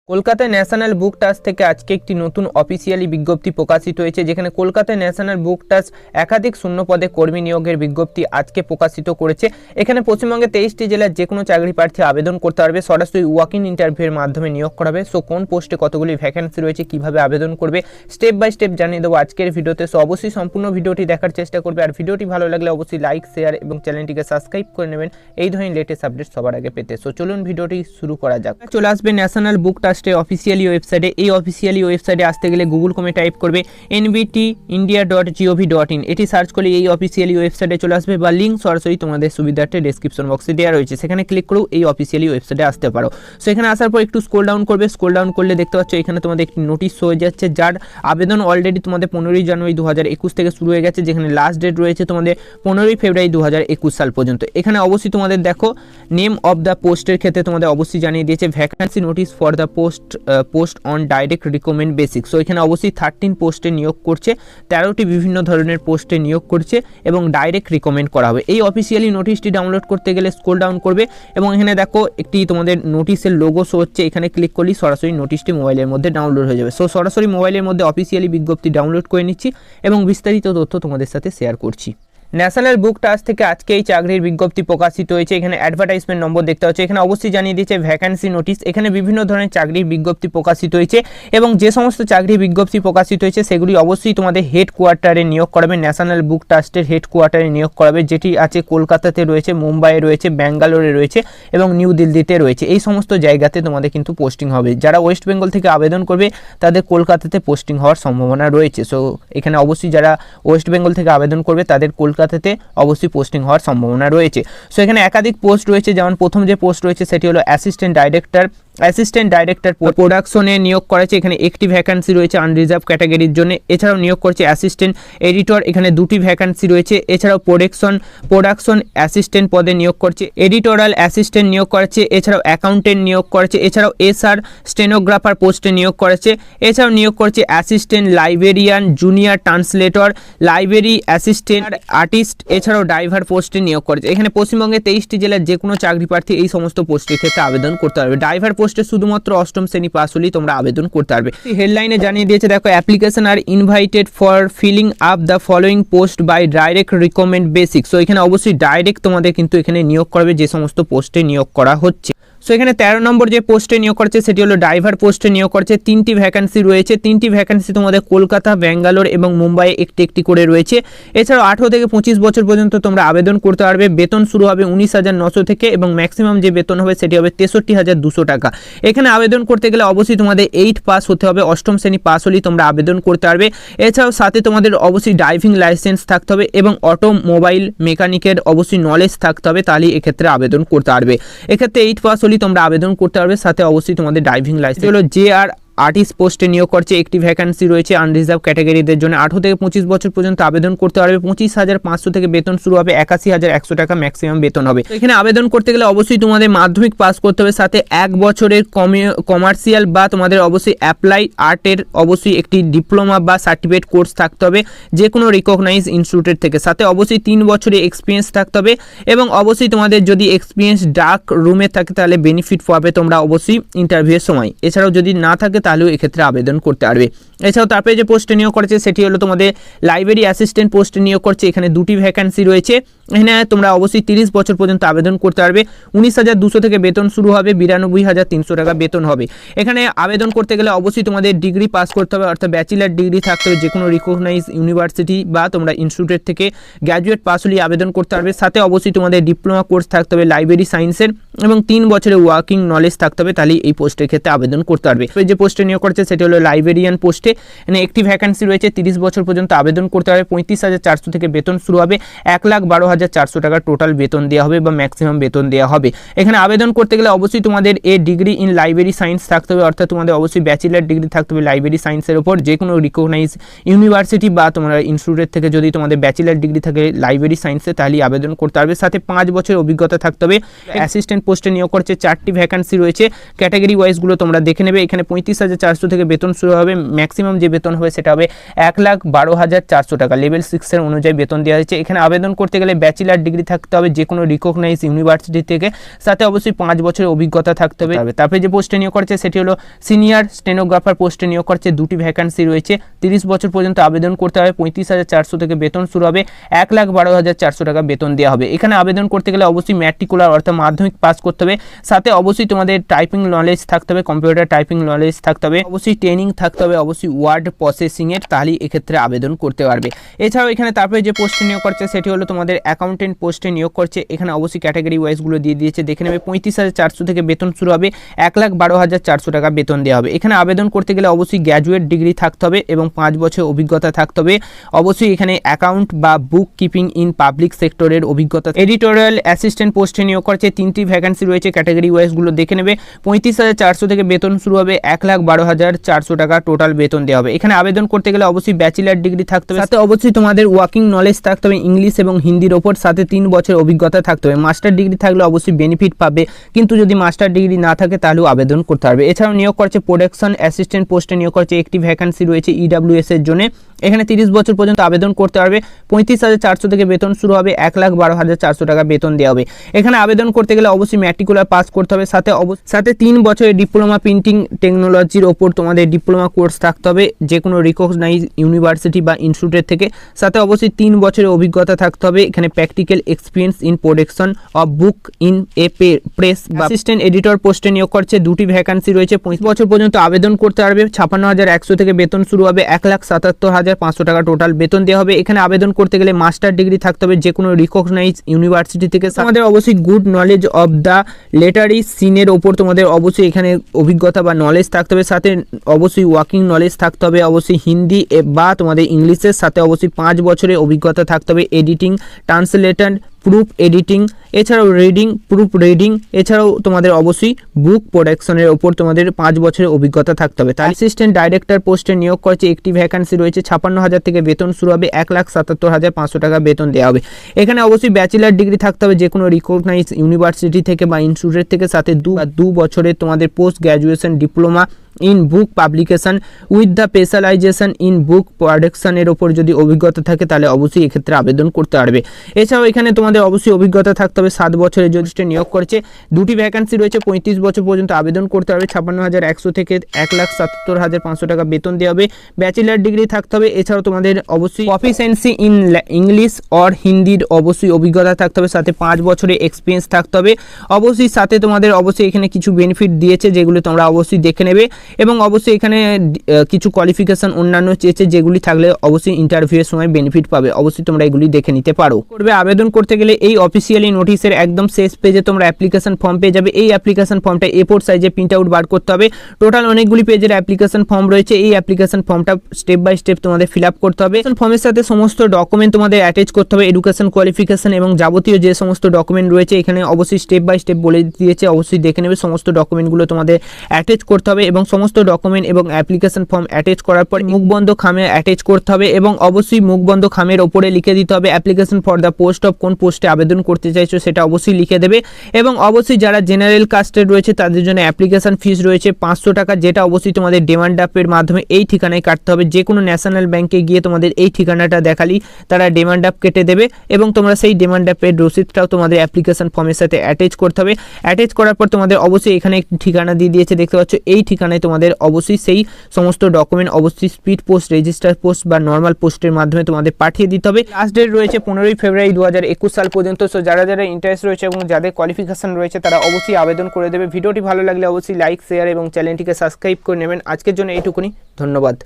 কলকাতায় ন্যাশনাল বুক ট্রাস্ট থেকে আজকে একটি নতুন অফিসিয়ালি বিজ্ঞপ্তি প্রকাশিত হয়েছে, যেখানে কলকাতায় ন্যাশনাল বুক ট্রাস্ট একাধিক শূন্য পদে কর্মী নিয়োগের বিজ্ঞপ্তি আজকে প্রকাশিত করেছে। এখানে পশ্চিমবঙ্গে 23টি জেলার যে কোনো চাকরি প্রার্থী আবেদন করতে পারবে, সরাসরি ওয়াক ইন ইন্টারভিউয়ের মাধ্যমে নিয়োগ করা হবে। সো কোন পোস্টে কতগুলি ভ্যাকেন্সি রয়েছে, কিভাবে আবেদন করবে, স্টেপ বাই স্টেপ জানিয়ে দেবো আজকের ভিডিওতে। সো অবশ্যই সম্পূর্ণ ভিডিওটি দেখার চেষ্টা করবে, আর ভিডিওটি ভালো লাগলে অবশ্যই লাইক, শেয়ার এবং চ্যানেলটিকে সাবস্ক্রাইব করে নেবেন এই ধরনের লেটেস্ট আপডেট সবার আগে পেতে। সো চলুন ভিডিওটি শুরু করা যাক। চলে আসবে ন্যাশনাল বুক ট্রাস্টের অফিসিয়ালি ওয়েবসাইটে। এই অফিসিয়ালি ওয়েবসাইটে আসতে গেলে গুগল ক্রোমে টাইপ করবে nbtindia.gov.in, এটি সার্চ করলে এই অফিসিয়ালি ওয়েবসাইটে চলে আসবে, বা লিঙ্ক সরাসরি তোমাদের সুবিধার্থে ডেসক্রিপশন বক্সে দেওয়া রয়েছে, সেখানে ক্লিক করেও এই অফিসিয়ালি ওয়েবসাইটে আসতে পারো। সো এখানে আসার পর একটু স্ক্রল ডাউন করবে, স্ক্রল ডাউন করলে দেখতে পাচ্ছ এখানে তোমাদের একটি নোটিশ হয়ে যাচ্ছে, যার আবেদন অলরেডি তোমাদের 15ই জানুয়ারি 2021 থেকে শুরু হয়ে গেছে, যেখানে লাস্ট ডেট রয়েছে তোমাদের 15ই ফেব্রুয়ারি 2021 সাল পর্যন্ত। এখানে অবশ্যই তোমাদের দেখো নেম অফ দ্য পোস্টের ক্ষেত্রে তোমাদের অবশ্যই জানিয়ে দিয়েছে vacancy notice for the post on direct recommend basic. So এখানে অবশ্যই 13 পোস্টে নিয়োগ করছে, 13টি বিভিন্ন ধরনের পোস্টে নিয়োগ করছে এবং ডাইরেক্ট রিকমেন্ড করা হবে। এই অফিসিয়ালি নোটিশটি ডাউনলোড করতে গেলে স্ক্রল ডাউন করবে এবং এখানে দেখো একটি তোমাদের নোটিশের লোগো শো হচ্ছে, এখানে ক্লিক করলেই সরাসরি নোটিশটি মোবাইলের মধ্যে ডাউনলোড হয়ে যাবে। সো সরাসরি মোবাইলের মধ্যে অফিসিয়ালি বিজ্ঞপ্তি ডাউনলোড করে নিচ্ছি এবং বিস্তারিত তথ্য তোমাদের সাথে শেয়ার করছি। ন্যাশনাল বুক ট্রাস্ট থেকে আজকে এই চাকরির বিজ্ঞপ্তি প্রকাশিত হয়েছে। এখানে অ্যাডভার্টাইজমেন্ট নম্বর দেখতে পাচ্ছ, এখানে অবশ্যই জানিয়ে দিয়েছে ভ্যাকেন্সি নোটিশ। এখানে বিভিন্ন ধরনের চাকরির বিজ্ঞপ্তি প্রকাশিত হয়েছে এবং যে সমস্ত চাকরির বিজ্ঞপ্তি প্রকাশিত হয়েছে সেগুলি অবশ্যই তোমাদের হেড কোয়ার্টারে নিয়োগ করাবে, ন্যাশনাল বুক ট্রাস্টের হেড কোয়ার্টারে নিয়োগ করাবে, যেটি আছে কলকাতাতে রয়েছে, মুম্বাইয়ে রয়েছে, ব্যাঙ্গালোরে রয়েছে এবং নিউ দিল্লিতে রয়েছে। এই সমস্ত জায়গাতে তোমাদের কিন্তু পোস্টিং হবে। যারা ওয়েস্ট বেঙ্গল থেকে আবেদন করবে তাদের কলকাতাতে পোস্টিং হওয়ার সম্ভাবনা রয়েছে। সো এখানে অবশ্যই যারা ওয়েস্ট বেঙ্গল থেকে আবেদন করবে তাদের কলকাতাতে অবশ্যই পোস্টিং হওয়ার সম্ভাবনা রয়েছে। সো এখানে একাধিক পোস্ট রয়েছে, যেমন প্রথম যে পোস্ট রয়েছে সেটি হলো অ্যাসিস্ট্যান্ট ডাইরেক্টর প্রোডাকশনে নিয়োগ করেছে। এখানে একটি ভ্যাকেন্সি রয়েছে আনরিজার্ভ ক্যাটাগরির জন্য। এছাড়াও নিয়োগ করছে অ্যাসিস্ট্যান্ট এডিটর, এখানে দুটি ভ্যাকেন্সি রয়েছে। এছাড়াও প্রোডাকশন অ্যাসিস্ট্যান্ট পদে নিয়োগ করছে, এডিটোরিয়াল অ্যাসিস্ট্যান্ট নিয়োগ করেছে, এছাড়াও অ্যাকাউন্টেন্ট নিয়োগ করেছে, এছাড়াও এসআর স্টেনোগ্রাফার পোস্টে নিয়োগ করেছে, এছাড়াও নিয়োগ করছে assistant librarian, junior translator, library assistant, artist, এছাড়াও ড্রাইভার পোস্টে নিয়োগ করেছে। এখানে পশ্চিমবঙ্গে 23টি জেলার যে কোনো চাকরি প্রার্থী এই সমস্ত পোস্টের ক্ষেত্রে আবেদন করতে পারবে। ড্রাইভার পোস্টে শুধুমাত্র অষ্টম শ্রেণী পাস হলেই তোমরা আবেদন করতে পারবে। হেডলাইনে জানিয়ে দিয়েছে দেখো, application are invited for filling up the following post by direct recommend basic. So এখানে অবশ্যই ডাইরেক্ট তোমাদের কিন্তু এখানে নিয়োগ করবে যে সমস্ত পোস্টে নিয়োগ করা হচ্ছে। সো এখানে 13 নম্বর যে পোস্টে নিয়োগ করছে সেটি হলো ড্রাইভার পোস্টে নিয়োগ করছে। 3টি ভ্যাকেন্সি রয়েছে, 3টি ভ্যাকেন্সি তোমাদের কলকাতা, ব্যাঙ্গালোর এবং মুম্বাইয়ে একটি একটি করে রয়েছে। এছাড়াও 18 থেকে 25 বছর পর্যন্ত তোমরা আবেদন করতে পারবে। বেতন শুরু হবে 19,900 থেকে এবং ম্যাক্সিমাম যে বেতন হবে সেটি হবে 63,200 টাকা। এখানে আবেদন করতে গেলে অবশ্যই তোমাদের 8 পাস হতে হবে, অষ্টম শ্রেণী পাস হলেই তোমরা আবেদন করতে পারবে। এছাড়াও সাথে তোমাদের অবশ্যই ড্রাইভিং লাইসেন্স থাকতে হবে এবং অটোমোবাইল মেকানিকের অবশ্যই নলেজ থাকতে হবে, তাহলেই এক্ষেত্রে আবেদন করতে পারবে। এক্ষেত্রে 8 পাস তোমরা আবেদন করতে পারবে, সাথে অবশ্যই তোমাদের ড্রাইভিং লাইসেন্স হলো। JR আর্টিস্ট পোস্টে নিয়োগ করছে, একটি ভ্যাকেন্সি রয়েছে আনরিজার্ভ ক্যাটাগরিদের জন্য। 18 থেকে 25 বছর পর্যন্ত আবেদন করতে পারবে। 25,500 থেকে বেতন শুরু হবে, 81,100 টাকা ম্যাক্সিমাম বেতন হবে। এখানে আবেদন করতে গেলে অবশ্যই তোমাদের মাধ্যমিক পাস করতে হবে, সাথে 1 বছরের কমার্শিয়াল বা তোমাদের অবশ্যই অ্যাপ্লাই আর্টের অবশ্যই একটি ডিপ্লোমা বা সার্টিফিকেট কোর্স থাকতে হবে যে কোনো রিকগনাইজ ইনস্টিটিউটের থেকে, সাথে অবশ্যই 3 বছরের এক্সপিরিয়েন্স থাকতে হবে এবং অবশ্যই তোমাদের যদি এক্সপিরিয়েন্স ডার্ক রুমে থাকে তাহলে বেনিফিট পাবে তোমরা অবশ্যই ইন্টারভিউয়ের সময়। এছাড়াও যদি না থাকে তাহলেও এক্ষেত্রে আবেদন করতে পারবে। এছাড়াও তারপরে যে পোস্টে নিয়োগ করেছে সেটি হলো তোমাদের লাইব্রেরি অ্যাসিস্ট্যান্ট পোস্টে নিয়োগ করছে। এখানে দুটি ভ্যাকেন্সি রয়েছে। এখানে তোমরা অবশ্যই 30 বছর পর্যন্ত আবেদন করতে পারবে। 19,200 থেকে বেতন শুরু হবে, 92,300 টাকা বেতন হবে। এখানে আবেদন করতে গেলে অবশ্যই তোমাদের ডিগ্রি পাস করতে হবে, অর্থাৎ ব্যাচেলার ডিগ্রি থাকতে হবে যে কোনো রিকগনাইজ ইউনিভার্সিটি বা তোমরা ইনস্টিটিউটের থেকে গ্র্যাজুয়েট পাস হলেই আবেদন করতে পারবে। সাথে অবশ্যই তোমাদের ডিপ্লোমা কোর্স থাকতে হবে লাইব্রেরি সায়েন্সের এবং 3 বছরের ওয়ার্কিং নলেজ থাকতে হবে, তাহলেই এই পোস্টের ক্ষেত্রে আবেদন করতে পারবে। যে পোস্টে নিয়োগ করছে সেটি হলো লাইব্রেরিয়ান পোস্টে। এখানে একটি ভ্যাকেন্সি রয়েছে, 30 বছর পর্যন্ত আবেদন করতে হবে। 35,400 থেকে বেতন শুরু হবে, 1,12,400 টাকা টোটাল বেতন দেওয়া হবে বা ম্যাক্সিমাম বেতন দেওয়া হবে। এখানে আবেদন করতে গেলে অবশ্যই তোমাদের ডিগ্রি ইন লাইব্রেরি সায়েন্স থাকতে হবে, অর্থাৎ তোমাদের অবশ্যই ব্যাচেলার ডিগ্রি থাকতে হবে লাইব্রেরি সায়েন্সের উপর যে কোনো রিকগনাইজ ইউনিভার্সিটি বা তোমরা ইনস্টিটিউটের থেকে যদি তোমাদের ব্যাচেলার ডিগ্রি থাকে লাইব্রেরি সায়েন্সে তাহলেই আবেদন করতে পারবে। সাথে 5 বছরের অভিজ্ঞতা থাকতে হবে। অ্যাসিস্ট্যান্ট পোস্টে নিয়োগ করছে, 4টি ভ্যাকেন্সি রয়েছে। ক্যাটাগরি ওয়াইজগুলো তোমরা দেখে নেবে। এখানে 35,400 থেকে বেতন শুরু হবে, ম্যাক্সিমাম যে বেতন হবে সেটা হবে 1,12,400 টাকা। লেভেল 6 এর অনুযায়ী বেতন দেওয়া হয়েছে। এখানে আবেদন করতে গেলে ব্যাচেলার ডিগ্রি থাকতে হবে যে কোনো রিকগনাইজ ইউনিভার্সিটি থেকে, সাথে অবশ্যই 5 বছরের অভিজ্ঞতা থাকতে হবে। তারপরে যে পোস্টে নিয়োগ করছে সেটি হলো সিনিয়র স্টেনোগ্রাফার পোস্টে নিয়োগ করছে, 2টি ভ্যাকান্সি রয়েছে। 30 বছর পর্যন্ত আবেদন করতে হবে, 35,400 থেকে বেতন শুরু হবে, 1,12,400 টাকা বেতন দেওয়া হবে। এখানে আবেদন করতে গেলে অবশ্যই ম্যাট্রিকুলার অর্থাৎ মাধ্যমিক পাস করতে হবে, সাথে অবশ্যই তোমাদের টাইপিং নলেজ থাকতে হবে, কম্পিউটার টাইপিং নলেজ থাকতে হবে, অবশ্যই ট্রেনিং থাকতে হবে, অবশ্যই ওয়ার্ড প্রসেসিংয়ের, তাহলেই এক্ষেত্রে আবেদন করতে পারবে। এছাড়াও এখানে তারপরে যে পোস্টে নিয়োগ করছে সেটি হলো তোমাদের অ্যাকাউন্টেন্ট পোস্টে নিয়োগ করছে। এখানে অবশ্যই ক্যাটাগরি ওয়াইজগুলো দিয়ে দিয়েছে, দেখে নেবে। 35,400 থেকে বেতন শুরু হবে, 1,12,400 টাকা বেতন দেওয়া হবে। এখানে আবেদন করতে গেলে অবশ্যই গ্র্যাজুয়েট ডিগ্রি থাকতে হবে এবং 5 বছর অভিজ্ঞতা থাকতে হবে। অবশ্যই এখানে অ্যাকাউন্ট বা বুক কিপিং ইন পাবলিক সেক্টরের অভিজ্ঞতা। এডিটোরিয়াল অ্যাসিস্ট্যান্ট পোস্টে নিয়োগ করছে, 3টি ভ্যাকান্সি রয়েছে, ক্যাটাগরি ওয়াইজগুলো দেখে নেবে। 35,400 থেকে বেতন শুরু হবে, 1,12,400 টাকা টোটাল বেতন দেওয়া হবে। এখানে আবেদন করতে গেলে অবশ্যই ব্যাচেলার ডিগ্রি থাকতে হবে, সাথে অবশ্যই তোমাদের ওয়ার্কিং নলেজ থাকতে হবে ইংলিশ এবং হিন্দির ওপর, সাথে 3 বছর অভিজ্ঞতা থাকতে হবে। মাস্টার ডিগ্রি থাকলে অবশ্যই বেনিফিট পাবে, কিন্তু যদি মাস্টার ডিগ্রি না থাকে তাহলেও আবেদন করতে পারবে। এছাড়াও নিয়োগ করছে প্রোডাকশন অ্যাসিস্ট্যান্ট পোস্টে নিয়োগ করছে, একটি ভ্যাকান্সি রয়েছে ইডব্লিউএস এর জন্য। এখানে 30 বছর পর্যন্ত আবেদন করতে পারবে, 35,400 থেকে বেতন শুরু হবে, 1,12,400 টাকা বেতন দেওয়া হবে। এখানে আবেদন করতে গেলে অবশ্যই ম্যাট্রিকুলার পাস করতে হবে, সাথে 3 বছরের ডিপ্লোমা প্রিন্টিং টেকনোলজির ওপর তোমাদের ডিপ্লোমা কোর্স থাকতে হবে যে কোনো রিকগনাইজ ইউনিভার্সিটি বা ইনস্টিটিউটের থেকে, সাথে অবশ্যই 3 বছরের অভিজ্ঞতা থাকতে হবে। এখানে practical experience in production of book in a press বা অ্যাসিস্ট্যান্ট এডিটর পোস্টে নিয়োগ করছে, 2টি ভ্যাকান্সি রয়েছে। 35 বছর পর্যন্ত আবেদন করতে পারবে, 56,100 থেকে বেতন শুরু হবে, 1,77,500 টাকা টোটাল বেতন দেওয়া হবে। এখানে আবেদন করতে গেলে মাস্টার ডিগ্রি থাকতে হবে যে কোনো রিকগনাইজ ইউনিভার্সিটি থেকে। আমাদের অবশ্যই good knowledge of the literary সিনের ওপর তোমাদের অবশ্যই এখানে অভিজ্ঞতা বা নলেজ থাকতে হবে, সাথে অবশ্যই ওয়ার্কিং নলেজ থাকতে হবে, অবশ্যই হিন্দি বা তোমাদের ইংলিশের, সাথে অবশ্যই 5 বছরের অভিজ্ঞতা থাকতে হবে এডিটিং, ট্রান্সলেটর, প্রুফ এডিটিং, এছাড়াও রিডিং, প্রুফ রিডিং, এছাড়াও তোমাদের অবশ্যই বুক প্রোডাকশনের ওপর তোমাদের 5 বছরের অভিজ্ঞতা থাকতে হবে। তার অ্যাসিস্ট্যান্ট ডাইরেক্টর পোস্টে নিয়োগ করছে, একটি ভ্যাকান্সি রয়েছে, 56,000 থেকে বেতন শুরু হবে, 1,77,500 টাকা বেতন দেওয়া হবে। এখানে অবশ্যই ব্যাচেলার ডিগ্রি থাকতে হবে যে কোনো রিকগনাইজ ইউনিভার্সিটি থেকে বা ইনস্টিটিউট থেকে, সাথে 2 বছরের তোমাদের post graduation diploma in book publication with the specialization in book প্রোডাকশনের ওপর যদি অভিজ্ঞতা থাকে তাহলে অবশ্যই এক্ষেত্রে আবেদন করতে পারবে। এছাড়াও এখানে তোমাদের অবশ্যই অভিজ্ঞতা থাকতে হবে, 7 বছরের জ্যেষ্ঠ নিয়োগ করছে, 2টি ভ্যাকান্সি রয়েছে, 35 বছর পর্যন্ত আবেদন করতে হবে, 56,100 থেকে 1,77,500 টাকা বেতন দেওয়া হবে। ব্যাচেলার ডিগ্রি থাকতে হবে। এছাড়াও তোমাদের অবশ্যই প্রফিসিয়েন্সি ইন ইংলিশ অর হিন্দির অবশ্যই অভিজ্ঞতা থাকতে হবে, সাথে 5 বছরের এক্সপিরিয়েন্স থাকতে হবে। অবশ্যই সাথে তোমাদের অবশ্যই এখানে কিছু বেনিফিট দিয়েছে যেগুলো তোমরা অবশ্যই দেখে নেবে, এবং অবশ্যই এখানে কিছু কোয়ালিফিকেশন অন্যান্য চেয়েছে যেগুলি থাকলে অবশ্যই ইন্টারভিউয়ের সময় বেনিফিট পাবে, অবশ্যই তোমরা এগুলি দেখে নিতে পারো। করবে আবেদন করতে গেলে এই অফিসিয়ালি নোটিশের একদম শেষ পেজে তোমরা অ্যাপ্লিকেশন ফর্ম পেয়ে যাবে। এই অ্যাপ্লিকেশন ফর্মটা A4 সাইজে প্রিন্ট আউট বার করতে হবে। টোটাল অনেকগুলি পেজের অ্যাপ্লিকেশন ফর্ম রয়েছে, এই অ্যাপ্লিকেশন ফর্মটা স্টেপ বাই স্টেপ তোমাদের ফিল আপ করতে হবে। ফর্মের সাথে সমস্ত ডকুমেন্ট তোমাদের অ্যাটাচ করতে হবে, এডুকেশন কোয়ালিফিকেশন এবং যাবতীয় যে সমস্ত ডকুমেন্ট রয়েছে এখানে অবশ্যই স্টেপ বাই স্টেপ বলে দিয়েছে, অবশ্যই দেখে নেবে। সমস্ত ডকুমেন্টগুলো তোমাদের অ্যাটাচ করতে হবে এবং সমস্ত ডকুমেন্ট এবং অ্যাপ্লিকেশন ফর্ম অ্যাটাচ করার পর মুখবন্ধ খামে অ্যাটাচ করতে হবে এবং অবশ্যই মুখবন্ধ খামের ওপরে লিখে দিতে হবে application for the post of, কোন পোস্টে আবেদন করতে চাইছো সেটা অবশ্যই লিখে দেবে। এবং অবশ্যই যারা জেনারেল কাস্টের রয়েছে তাদের জন্য অ্যাপ্লিকেশন ফিস রয়েছে 500 টাকা, যেটা অবশ্যই তোমাদের ডিমান্ড ড্রাফটের মাধ্যমে এই ঠিকানায় কাটতে হবে। যে কোনো ন্যাশনাল ব্যাংকে গিয়ে তোমাদের এই ঠিকানাটা দেখালেই তারা ডিমান্ড ড্রাফট কেটে দেবে এবং তোমরা সেই ডিমান্ড ড্রাফটের রসিদটাও তোমাদের অ্যাপ্লিকেশন ফর্মের সাথে অ্যাটাচ করতে হবে। অ্যাটাচ করার পর তোমাদের অবশ্যই এখানে একটি ঠিকানা দিয়ে দিয়েছে, দেখতে পাচ্ছ। এই ঠিকানায় তোমাদের অবশ্যই সেই সমস্ত ডকুমেন্ট অবশ্যই স্পিড পোস্ট, রেজিস্টার পোস্ট বা নর্মাল পোস্টের মাধ্যমে তোমাদের পাঠিয়ে দিতে হবে। লাস্ট ডেট রয়েছে 15 ফেব্রুয়ারি 2021 সাল পর্যন্ত। সো যারা ইন্টারেস্ট রয়েছে এবং যাদের কোয়ালিফিকেশন রয়েছে তারা অবশ্যই আবেদন করে দেবে। ভিডিওটি ভালো লাগলে অবশ্যই লাইক, শেয়ার এবং চ্যানেলটিকে সাবস্ক্রাইব করে নেবেন। আজকের জন্য এইটুকুনি, ধন্যবাদ।